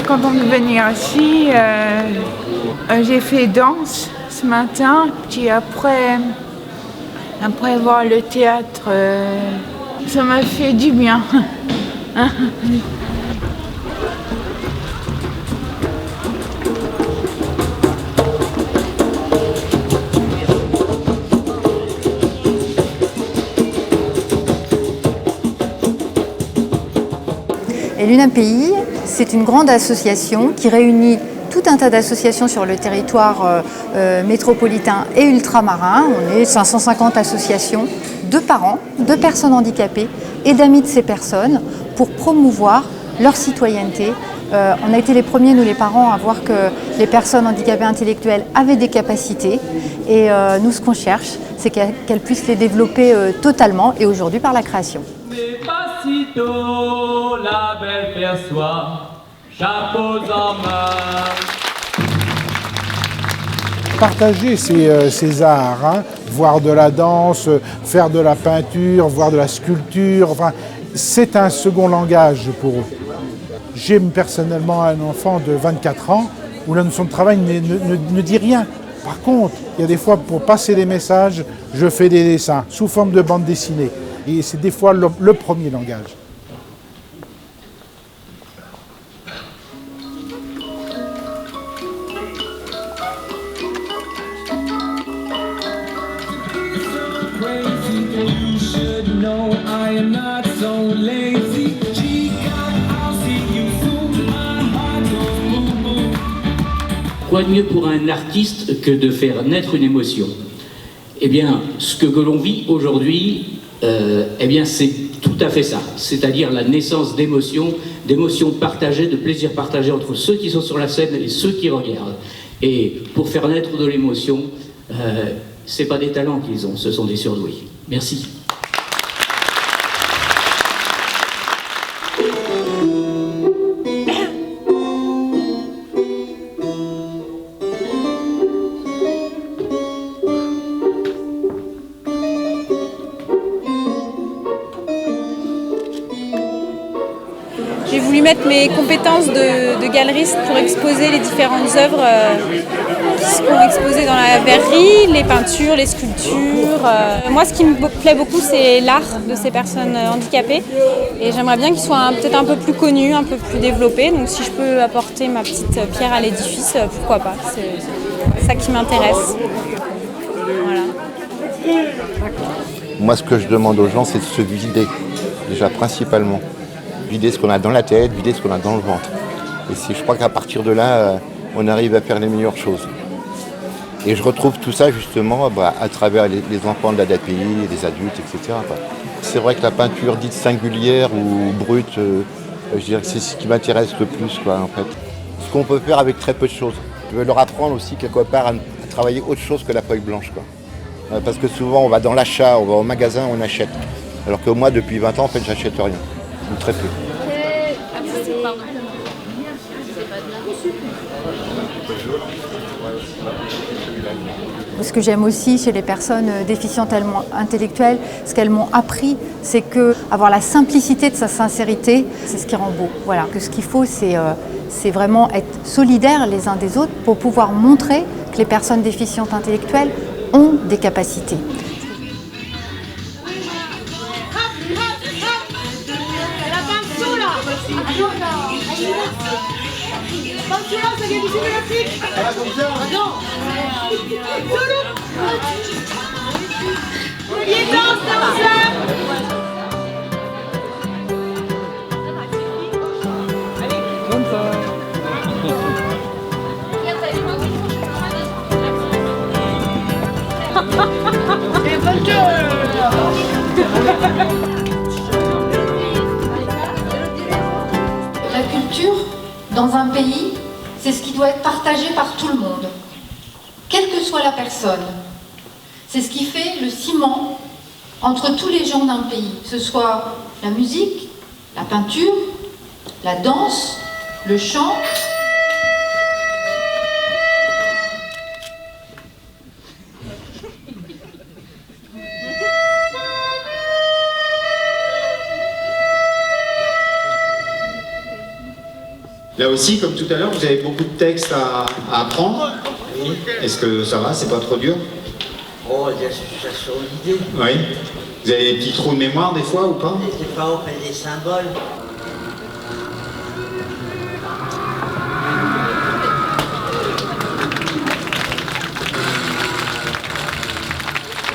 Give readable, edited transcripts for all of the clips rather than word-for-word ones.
suis contente de venir ici. J'ai fait danse ce matin, puis après voir le théâtre, ça m'a fait du bien. Et l'UNAPI, c'est une grande association qui réunit tout un tas d'associations sur le territoire métropolitain et ultramarin. On est 550 associations de parents, de personnes handicapées et d'amis de ces personnes pour promouvoir leur citoyenneté. On a été les premiers, nous les parents, à voir que les personnes handicapées intellectuelles avaient des capacités. Et nous, ce qu'on cherche, c'est qu'elles puissent les développer totalement et aujourd'hui par la création. Sitôt la belle perçoit, chapeaux en main. Partager ces arts, hein, voir de la danse, faire de la peinture, voir de la sculpture, enfin, c'est un second langage pour eux. J'ai personnellement un enfant de 24 ans où la notion de travail ne dit rien. Par contre, il y a des fois, pour passer des messages, je fais des dessins sous forme de bande dessinée. Et c'est des fois le premier langage. Quoi de mieux pour un artiste que de faire naître une émotion? Eh bien, ce que l'on vit aujourd'hui, eh bien, c'est tout à fait ça. C'est-à-dire la naissance d'émotions partagées, de plaisirs partagés entre ceux qui sont sur la scène et ceux qui regardent. Et pour faire naître de l'émotion, c'est pas des talents qu'ils ont, ce sont des surdoués. Merci. J'ai voulu mettre mes compétences de galeriste pour exposer les différentes œuvres qui seront exposées dans la verrerie, les peintures, les sculptures. Moi, ce qui me plaît beaucoup, c'est l'art de ces personnes handicapées. Et j'aimerais bien qu'ils soient peut-être un peu plus connus, un peu plus développés. Donc si je peux apporter ma petite pierre à l'édifice, pourquoi pas. C'est ça qui m'intéresse. Voilà. Moi, ce que je demande aux gens, c'est de se vider, déjà principalement. Vider ce qu'on a dans la tête, vider ce qu'on a dans le ventre. Et je crois qu'à partir de là, on arrive à faire les meilleures choses. Et je retrouve tout ça justement à travers les enfants de l'ADAPI, les adultes, etc. C'est vrai que la peinture dite singulière ou brute, je dirais que c'est ce qui m'intéresse le plus, en fait. Ce qu'on peut faire avec très peu de choses. Je veux leur apprendre aussi quelque part à travailler autre chose que la feuille blanche, Parce que souvent on va dans l'achat, on va au magasin, on achète. Alors que moi depuis 20 ans, en fait, j'achète rien. Ou très peu. Ce que j'aime aussi chez les personnes déficientes intellectuelles, ce qu'elles m'ont appris, c'est que avoir la simplicité de sa sincérité, c'est ce qui rend beau. Voilà, que ce qu'il faut, c'est vraiment être solidaires les uns des autres pour pouvoir montrer que les personnes déficientes intellectuelles ont des capacités. La culture, dans un pays, c'est ce qui doit être partagé par tout le monde, quelle que soit la personne. C'est ce qui fait le ciment entre tous les gens d'un pays, que ce soit la musique, la peinture, la danse, le chant. Là aussi, comme tout à l'heure, vous avez beaucoup de textes à apprendre. Oui. Est-ce que ça va, c'est pas trop dur? Oh, j'ai sur l'idée. Oui. Vous avez des petits trous de mémoire des fois ou pas? Des fois, on fait des symboles.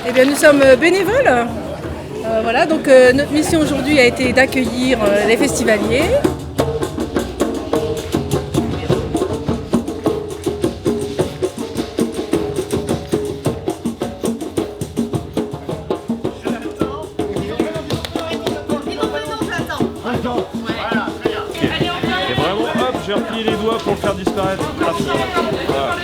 Eh bien, nous sommes bénévoles. Voilà, donc notre mission aujourd'hui a été d'accueillir les festivaliers. Et vraiment, hop, j'ai replié les doigts pour le faire disparaître. Voilà.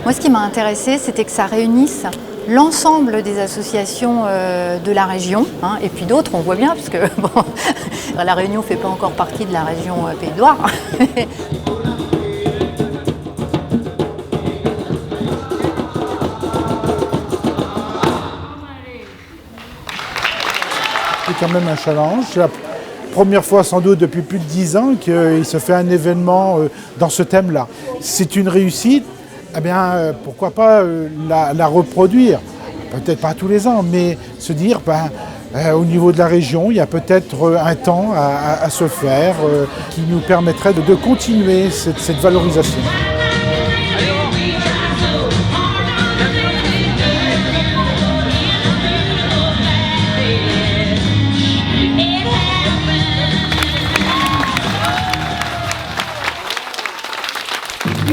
Moi, ce qui m'a intéressé, c'était que ça réunisse l'ensemble des associations de la région, hein, et puis d'autres, on voit bien, parce que bon, la Réunion ne fait pas encore partie de la région Pays de Loire. C'est quand même un challenge. C'est la première fois sans doute depuis plus de 10 ans qu'il se fait un événement dans ce thème-là. C'est une réussite. Eh bien, pourquoi pas la reproduire? Peut-être pas tous les ans, mais se dire, au niveau de la région, il y a peut-être un temps à se faire qui nous permettrait de continuer cette valorisation.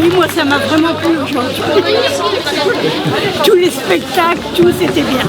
Oui, moi ça m'a vraiment plu aujourd'hui. Tous les spectacles, tout c'était bien.